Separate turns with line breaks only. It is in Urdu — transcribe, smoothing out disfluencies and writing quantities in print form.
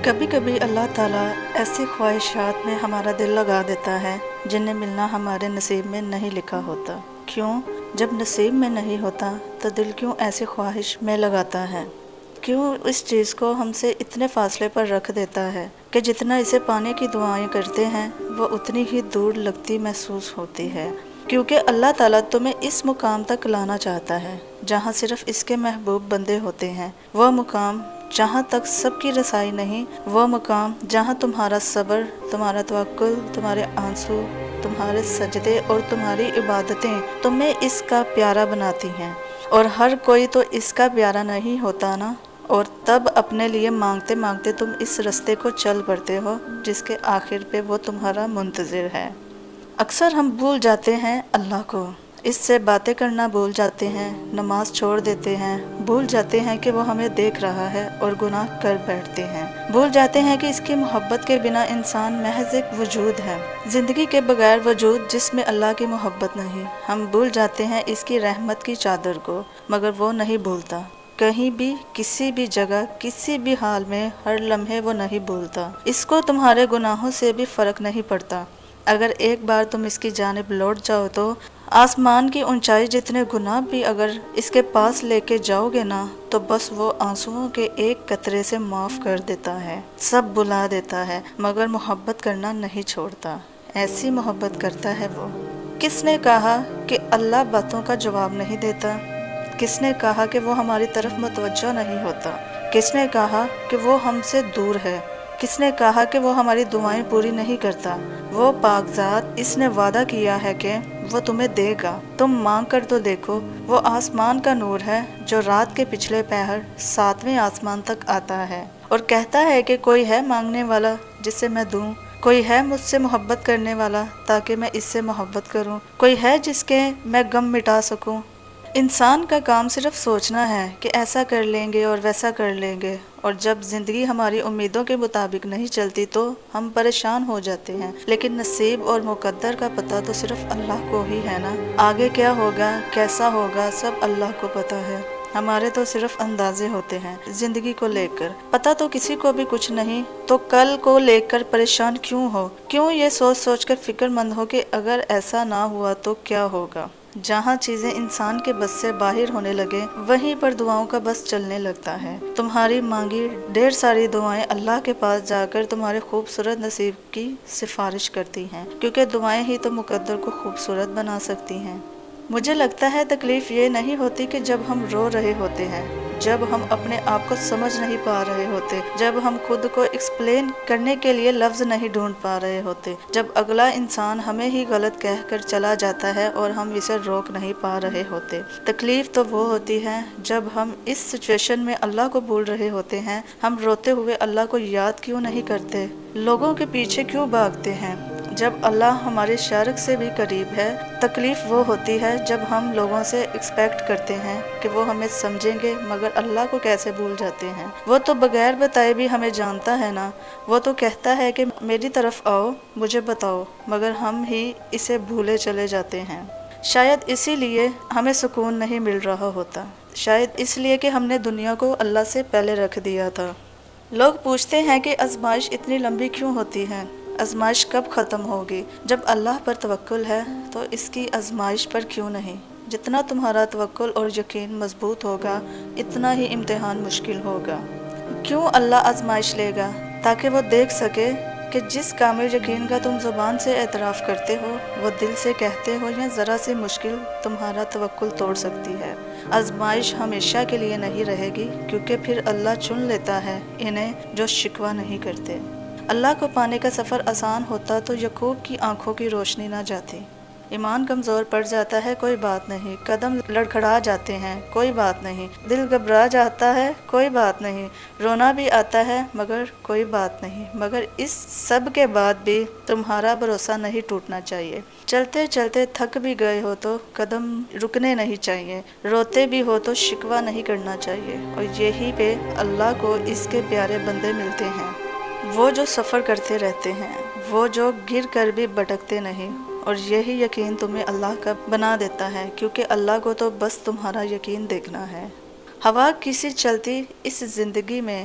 کبھی کبھی اللہ تعالیٰ ایسی خواہشات میں ہمارا دل لگا دیتا ہے جنہیں ملنا ہمارے نصیب میں نہیں لکھا ہوتا۔ کیوں؟ جب نصیب میں نہیں ہوتا تو دل کیوں ایسی خواہش میں لگاتا ہے؟ کیوں اس چیز کو ہم سے اتنے فاصلے پر رکھ دیتا ہے کہ جتنا اسے پانے کی دعائیں کرتے ہیں وہ اتنی ہی دور لگتی محسوس ہوتی ہے؟ کیونکہ اللہ تعالیٰ تمہیں اس مقام تک لانا چاہتا ہے جہاں صرف اس کے محبوب بندے ہوتے ہیں، وہ مقام جہاں تک سب کی رسائی نہیں، وہ مقام جہاں تمہارا صبر، تمہارا توکل، تمہارے آنسو، تمہارے سجدے اور تمہاری عبادتیں تمہیں اس کا پیارا بناتی ہیں۔ اور ہر کوئی تو اس کا پیارا نہیں ہوتا نا، اور تب اپنے لیے مانگتے مانگتے تم اس رستے کو چل پڑتے ہو جس کے آخر پہ وہ تمہارا منتظر ہے۔ اکثر ہم بھول جاتے ہیں اللہ کو، اس سے باتیں کرنا بھول جاتے ہیں، نماز چھوڑ دیتے ہیں، بھول جاتے ہیں کہ وہ ہمیں دیکھ رہا ہے اور گناہ کر بیٹھتے ہیں، بھول جاتے ہیں کہ اس کی محبت کے بنا انسان محض ایک وجود ہے، زندگی کے بغیر وجود جس میں اللہ کی محبت نہیں۔ ہم بھول جاتے ہیں اس کی رحمت کی چادر کو، مگر وہ نہیں بھولتا، کہیں بھی، کسی بھی جگہ، کسی بھی حال میں، ہر لمحے وہ نہیں بھولتا۔ اس کو تمہارے گناہوں سے بھی فرق نہیں پڑتا۔ اگر ایک بار تم اس کی جانب لوٹ جاؤ تو آسمان کی اونچائی جتنے گناہ بھی اگر اس کے پاس لے کے جاؤ گے نا تو بس وہ آنسوؤں کے ایک قطرے سے معاف کر دیتا ہے، سب بلا دیتا ہے، مگر محبت کرنا نہیں چھوڑتا۔ ایسی محبت کرتا ہے وہ۔ کس نے کہا کہ اللہ باتوں کا جواب نہیں دیتا؟ کس نے کہا کہ وہ ہماری طرف متوجہ نہیں ہوتا؟ کس نے کہا کہ وہ ہم سے دور ہے؟ کس نے کہا کہ وہ ہماری دعائیں پوری نہیں کرتا؟ وہ پاک ذات، اس نے وعدہ کیا ہے کہ وہ تمہیں دے گا، تم مانگ کر تو دیکھو۔ وہ آسمان کا نور ہے جو رات کے پچھلے پہر 7ویں آسمان تک آتا ہے اور کہتا ہے کہ کوئی ہے مانگنے والا جسے میں دوں، کوئی ہے مجھ سے محبت کرنے والا تاکہ میں اس سے محبت کروں، کوئی ہے جس کے میں غم مٹا سکوں۔ انسان کا کام صرف سوچنا ہے کہ ایسا کر لیں گے اور ویسا کر لیں گے، اور جب زندگی ہماری امیدوں کے مطابق نہیں چلتی تو ہم پریشان ہو جاتے ہیں، لیکن نصیب اور مقدر کا پتہ تو صرف اللہ کو ہی ہے نا۔ آگے کیا ہوگا، کیسا ہوگا، سب اللہ کو پتہ ہے، ہمارے تو صرف اندازے ہوتے ہیں۔ زندگی کو لے کر پتہ تو کسی کو بھی کچھ نہیں، تو کل کو لے کر پریشان کیوں ہو؟ کیوں یہ سوچ سوچ کر فکر مند ہو کہ اگر ایسا نہ ہوا تو کیا ہوگا؟ جہاں چیزیں انسان کے بس سے باہر ہونے لگے وہیں پر دعاؤں کا بس چلنے لگتا ہے۔ تمہاری مانگی ڈھیر ساری دعائیں اللہ کے پاس جا کر تمہارے خوبصورت نصیب کی سفارش کرتی ہیں، کیونکہ دعائیں ہی تو مقدر کو خوبصورت بنا سکتی ہیں۔ مجھے لگتا ہے تکلیف یہ نہیں ہوتی کہ جب ہم رو رہے ہوتے ہیں، جب ہم اپنے آپ کو سمجھ نہیں پا رہے ہوتے، جب ہم خود کو ایکسپلین کرنے کے لیے لفظ نہیں ڈھونڈ پا رہے ہوتے، جب اگلا انسان ہمیں ہی غلط کہہ کر چلا جاتا ہے اور ہم اسے روک نہیں پا رہے ہوتے۔ تکلیف تو وہ ہوتی ہے جب ہم اس سچویشن میں اللہ کو بھول رہے ہوتے ہیں۔ ہم روتے ہوئے اللہ کو یاد کیوں نہیں کرتے؟ لوگوں کے پیچھے کیوں بھاگتے ہیں جب اللہ ہمارے شارک سے بھی قریب ہے؟ تکلیف وہ ہوتی ہے جب ہم لوگوں سے ایکسپیکٹ کرتے ہیں کہ وہ ہمیں سمجھیں گے، مگر اللہ کو کیسے بھول جاتے ہیں؟ وہ تو بغیر بتائے بھی ہمیں جانتا ہے نا، وہ تو کہتا ہے کہ میری طرف آؤ، مجھے بتاؤ، مگر ہم ہی اسے بھولے چلے جاتے ہیں۔ شاید اسی لیے ہمیں سکون نہیں مل رہا ہوتا، شاید اس لیے کہ ہم نے دنیا کو اللہ سے پہلے رکھ دیا تھا۔ لوگ پوچھتے ہیں کہ آزمائش اتنی لمبی کیوں ہوتی ہے؟ آزمائش کب ختم ہوگی؟ جب اللہ پر توکل ہے تو اس کی آزمائش پر کیوں نہیں؟ جتنا تمہارا توکل اور یقین مضبوط ہوگا اتنا ہی امتحان مشکل ہوگا۔ کیوں اللہ آزمائش لے گا؟ تاکہ وہ دیکھ سکے کہ جس کامل یقین کا تم زبان سے اعتراف کرتے ہو، وہ دل سے کہتے ہو، یا ذرا سی مشکل تمہارا توکل توڑ سکتی ہے۔ آزمائش ہمیشہ کے لیے نہیں رہے گی، کیونکہ پھر اللہ چن لیتا ہے انہیں جو شکوہ نہیں کرتے۔ اللہ کو پانے کا سفر آسان ہوتا تو یعقوب کی آنکھوں کی روشنی نہ جاتی۔ ایمان کمزور پڑ جاتا ہے، کوئی بات نہیں، قدم لڑکھڑا جاتے ہیں، کوئی بات نہیں، دل گھبرا جاتا ہے، کوئی بات نہیں، رونا بھی آتا ہے، مگر کوئی بات نہیں، مگر اس سب کے بعد بھی تمہارا بھروسہ نہیں ٹوٹنا چاہیے۔ چلتے چلتے تھک بھی گئے ہو تو قدم رکنے نہیں چاہیے، روتے بھی ہو تو شکوہ نہیں کرنا چاہیے، اور یہی پہ اللہ کو اس کے پیارے بندے ملتے ہیں، وہ جو سفر کرتے رہتے ہیں، وہ جو گر کر بھی بھٹکتے نہیں، اور یہی یقین تمہیں اللہ کا بنا دیتا ہے، کیونکہ اللہ کو تو بس تمہارا یقین دیکھنا ہے۔ ہوا کسی چلتی اس زندگی میں